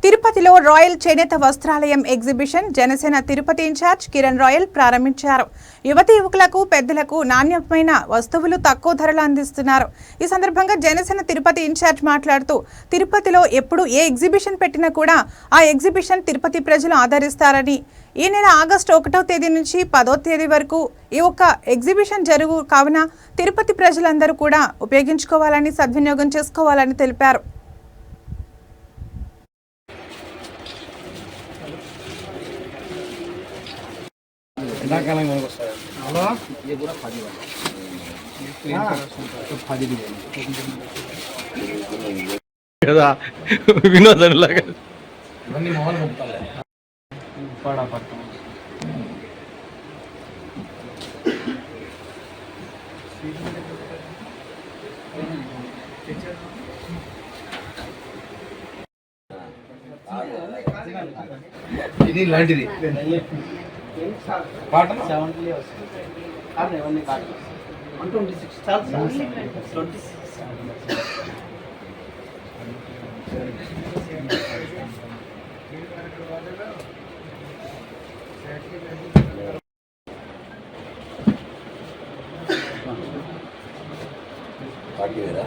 తిరుపతిలో royal Chenetha Vastralayam exhibition Janasena Tirupati incharge Kiran Royal ప్రారంభించారు. యువతీ యువకులకు పెద్దలకు నాణ్యమైన వస్తువులు తక్కువ ధరలో అందిస్తున్నారు. ఈ సందర్భంగా జనసేన తిరుపతి ఇన్ఛార్జ్ మాట్లాడుతూ తిరుపతిలో ఎప్పుడు ఏ ఎగ్జిబిషన్ పెట్టినా కూడా ఆ ఎగ్జిబిషన్ తిరుపతి ప్రజలు ఆదరిస్తారని, ఈ నెల ఆగస్టు 1వ తేదీ నుంచి 10వ తేదీ వరకు ఈ ఒక్క ఎగ్జిబిషన్ జరుగు కావున తిరుపతి ప్రజలందరూ కూడా ఉపయోగించుకోవాలని, సద్వినియోగం చేసుకోవాలని తెలిపారు. ఎండాకాలం వస్తాయి అలా ఇది కూడా 10 కదా వినోదం లాగా ఇవన్నీ మొహలు ముప్పాలి పడపడతాం. ఇది లాంటిది కాటన్ 70 వస్తుంది. కాటన్ ఇవన్నీ కాటన్ 126 స్టార్ట్ 26 పార్టీ వేరా